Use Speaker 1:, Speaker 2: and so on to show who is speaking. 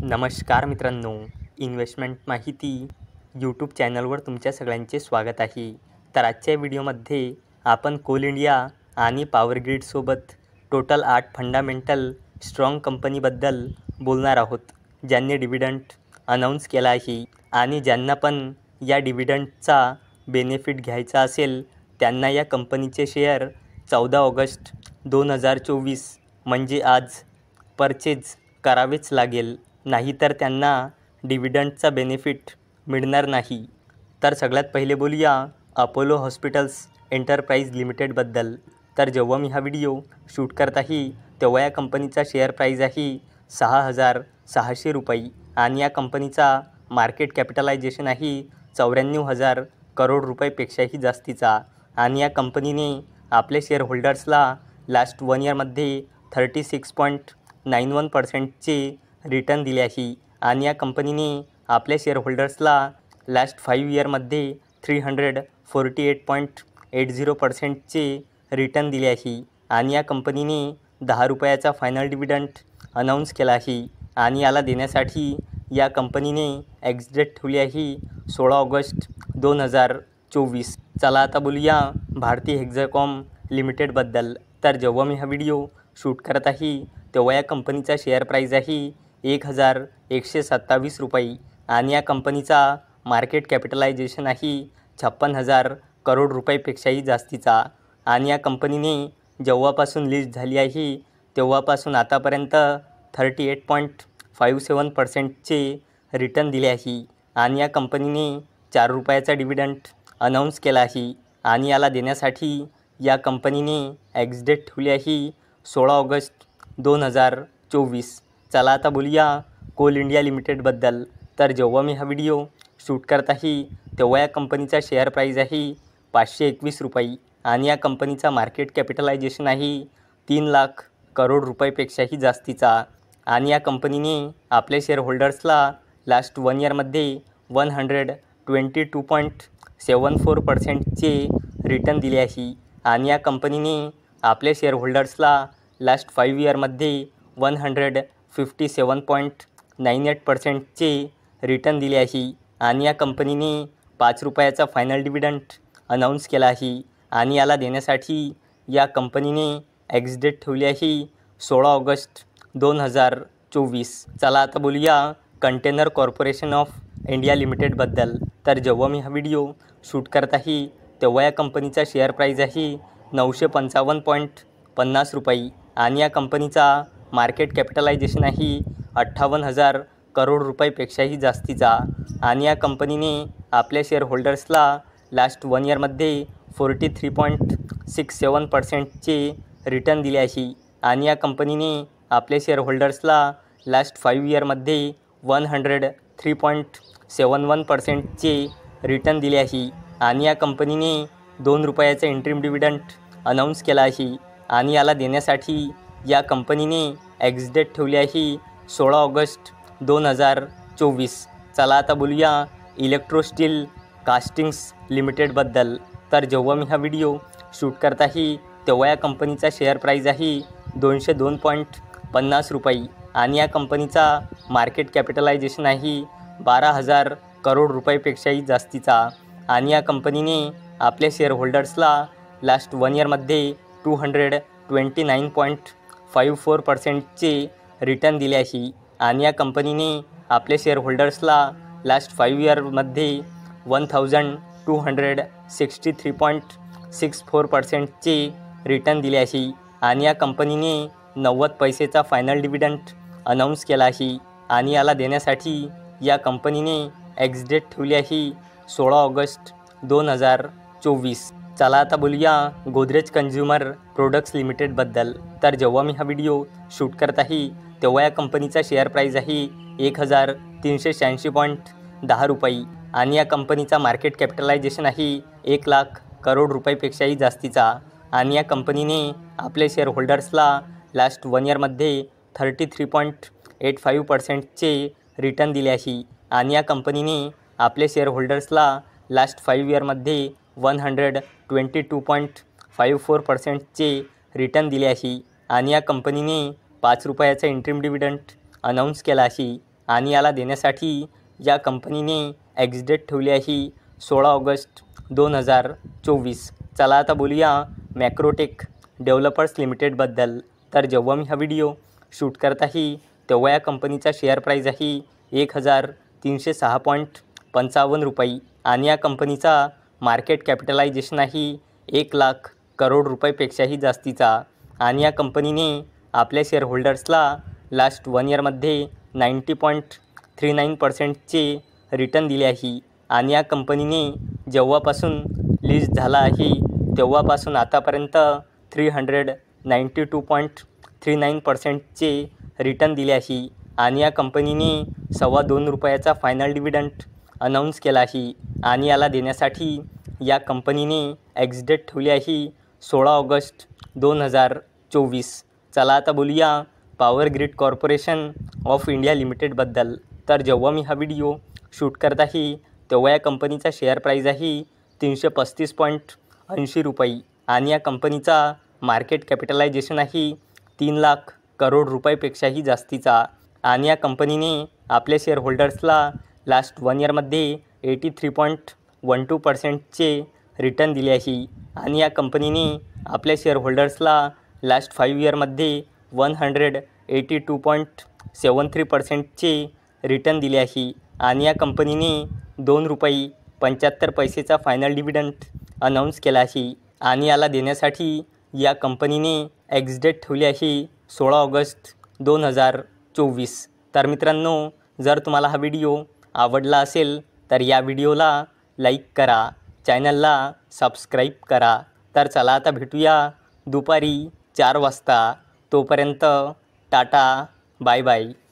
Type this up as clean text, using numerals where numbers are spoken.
Speaker 1: नमस्कार मित्रांनो, इन्व्हेस्टमेंट माहिती यूट्यूब चॅनलवर तुमच्या सगळ्यांचे स्वागत आहे. तर आजच्या व्हिडिओमध्ये आपण कोल इंडिया आणि पॉवर ग्रीडसोबत टोटल 8 फंडामेंटल स्ट्रॉंग कंपनीबद्दल बोलणार आहोत, ज्यांनी डिव्हिडंड अनाऊन्स केला आहे आणि ज्यांना पण या डिव्हिडंडचा बेनिफिट घ्यायचा असेल त्यांना या कंपनीचे शेअर 14 ऑगस्ट 2024 म्हणजे आज परचेज करावेच लागेल, नाहीतर त्यांना डिव्हिडंडचा बेनिफिट मिळणार नाही. तर सगळ्यात पहिले बोलूया अपोलो हॉस्पिटल्स एंटरप्राइज लिमिटेडबद्दल. तर जेव्हा मी हा व्हिडिओ शूट करत आहे तेव्हा या कंपनीचा शेअर प्राईज आहे 6,600 रुपये आणि या कंपनीचा मार्केट कॅपिटलायझेशन आहे 94,000 करोड रुपयेपेक्षाही जास्तीचा. आणि या कंपनीने आपल्या शेअर होल्डर्सला लास्ट 1 इयरमध्ये 36.91%चे रिटर्न दिले आहे आणि या कंपनीने आपल्या शेअर होल्डर्सला लास्ट 5 इयरमध्ये 348.80%चे रिटर्न दिले आहे. आणि या कंपनीने 10 रुपयाचा फायनल डिव्हिडंड अनाऊन्स केला आहे आणि याला देण्यासाठी या कंपनीने एक्सडेट ठेवली आहे 16 ऑगस्ट 2024. चला आता बोलूया भारती हेक्साकॉम लिमिटेडबद्दल. तर जेव्हा मी हा व्हिडिओ शूट करत आहे तेव्हा या कंपनीचा शेअर प्राईज आहे 1,127 रुपये आणि या कंपनीचा मार्केट कॅपिटलायझेशन आहे 56,000 करोड रुपयेपेक्षाही जास्तीचा. आणि या कंपनीने जेव्हापासून लिस्ट झाली आहे तेव्हापासून आतापर्यंत 38.57%चे रिटर्न दिले आहे आणि या कंपनीने 4 रुपयाचा डिव्हिडंड अनाऊन्स केला आहे आणि याला देण्यासाठी या कंपनीने एक्सडेट ठेवली आहे 16 ऑगस्ट 2024. चला आता बोलूया कोल इंडिया लिमिटेडबद्दल. तर जेव्हा मी हा व्हिडिओ शूट करत आहे तेव्हा या कंपनीचा शेअर प्राईज आहे 521 रुपये आणि या कंपनीचा मार्केट कॅपिटलायझेशन आहे 3 लाख करोड रुपयेपेक्षाही जास्तीचा. आणि या कंपनीने आपल्या शेअर होल्डर्सला लास्ट 1 इयरमध्ये 122.74%चे रिटर्न दिले आहे आणि या कंपनीने आपल्या शेअर होल्डर्सला लास्ट 5 इयरमध्ये 157.98%चे रिटर्न दिले आहे आणि या कंपनीने 5 रुपयाचा फायनल डिव्हिडंड अनाऊन्स केला आहे आणि याला देण्यासाठी या कंपनीने एक्सडेट ठेवली आहे 16 ऑगस्ट 2024. चला आता बोलूया कंटेनर कॉर्पोरेशन ऑफ इंडिया लिमिटेडबद्दल. तर जेव्हा मी हा व्हिडिओ शूट करत आहे तेव्हा या कंपनीचा शेअर प्राईज आहे 955.50 रुपये आणि या कंपनीचा मार्केट कॅपिटलायझेशन आहे 58,000 करोड रुपयेपेक्षाही जास्तीचा. आणि या कंपनीने आपल्या शेअर होल्डर्सला लास्ट 1 इयरमध्ये 43.67%चे रिटर्न दिले आहे आणि या कंपनीने आपल्या शेअर होल्डर्सला लास्ट 5 इयरमध्ये 103.71%चे रिटर्न दिले आहे आणि या कंपनीने 2 रुपयाचा इंटरिम डिव्हिडंड अनाऊन्स केला आहे आणि याला देण्यासाठी या कंपनीने एक्सडेट ठेवली आहे 16 ऑगस्ट 2024. चला आता बोलूया इलेक्ट्रोस्टील कास्टिंग्स लिमिटेडबद्दल. तर जेव्हा मी हा व्हिडिओ शूट करत आहे तेव्हा या कंपनीचा शेअर प्राईज आहे 202.50 रुपये आणि या कंपनीचा मार्केट कॅपिटलायझेशन आहे 12,000 करोड रुपयेपेक्षाही जास्तीचा. आणि या कंपनीने आपल्या शेअर होल्डर्सला लास्ट 1 इयरमध्ये 229.54%चे रिटर्न दिले आहे आणि या कंपनीने आपल्या शेअर होल्डर्सला लास्ट 5 इयरमध्ये 1,263.64%चे रिटर्न दिले आहे आणि या कंपनीने 90 पैसेचा फायनल डिव्हिडंड अनाऊन्स केला आहे आणि याला देण्यासाठी या कंपनीने एक्सडेट ठेवली आहे 16 ऑगस्ट 2024. चला आता बोलूया गोदरेज कंझ्युमर प्रोडक्ट्स लिमिटेडबद्दल. तर जेव्हा मी हा व्हिडिओ शूट करत आहे तेव्हा या कंपनीचा शेअर प्राईज आहे 1,386.10 रुपये आणि या कंपनीचा मार्केट कॅपिटलायझेशन आहे 1 लाख करोड रुपयेपेक्षाही जास्तीचा. आणि या कंपनीने आपल्या शेअर होल्डर्सला लास्ट 1 इयरमध्ये 33.85%चे रिटर्न दिले आहे आणि या कंपनीने आपल्या शेअर होल्डर्सला लास्ट 5 इयरमध्ये 122.54%चे रिटर्न दिले आहे आणि या कंपनीने 5 रुपयाचा इंटरिम डिव्हिडंड अनाऊन्स केला आहे आणि याला देण्यासाठी या कंपनीने एक्झिट ठेवली आहे 16 ऑगस्ट 2024. चला आता बोलूया मॅक्रोटेक डेव्हलपर्स लिमिटेडबद्दल. तर जेव्हा मी हा व्हिडिओ शूट करत आहे तेव्हा या कंपनीचा शेअर प्राईज आहे 1306.55 रुपये आणि या कंपनीचा मार्केट कॅपिटलायझेशन आहे 1,00,000 करोड रुपयेपेक्षाही जास्तीचा. आणि या कंपनीने आपल्या शेअरहोल्डर्सला लास्ट 1 इयरमध्ये 90.39%चे रिटर्न दिले आहे. आणि या कंपनीने जेव्हापासून लिस्ट झाला आहे तेव्हापासून आतापर्यंत 392.39%चे रिटर्न दिले आहे. आणि या कंपनीने $2.25 रुपयाचा फायनल डिव्हिडंड अनाऊन्स केला आहे. आणि याला देण्यासाठी या कंपनीने एक्झिट ठेवली आहे 16 ऑगस्ट 2024. चला आता बोलूया power grid corporation of India लिमिटेडबद्दल. तर जेव्हा मी हा व्हिडिओ शूट करत आहे तेव्हा या कंपनीचा शेअर प्राईज आहे 335.80 रुपये आणि या कंपनीचा मार्केट कॅपिटलायझेशन आहे 3,00,000 करोड रुपयेपेक्षाही जास्तीचा. आणि या कंपनीने आपल्या शेअरहोल्डर्सला लास्ट 1 इयरमध्ये 83.12%चे रिटर्न दिले आहे. आणि या कंपनीने आपल्या शेअरहोल्डर्सला लास्ट 5 इयरमध्ये 182.73%चे रिटर्न दिले आहे. आणि या कंपनीने $2.75चा फायनल डिव्हिडंड अनाऊन्स केला आहे. आणि याला देण्यासाठी या कंपनीने एक्झिट ठेवली आहे 16 ऑगस्ट 2024. तर मित्रांनो, जर तुम्हाला हा व्हिडिओ आवडला असेल तर या व्हिडिओला लाईक करा, चॅनलला सबस्क्राईब करा. तर चला आता भेटूया दुपारी 4 वाजता. तोपर्यंत टाटा, बाय बाय.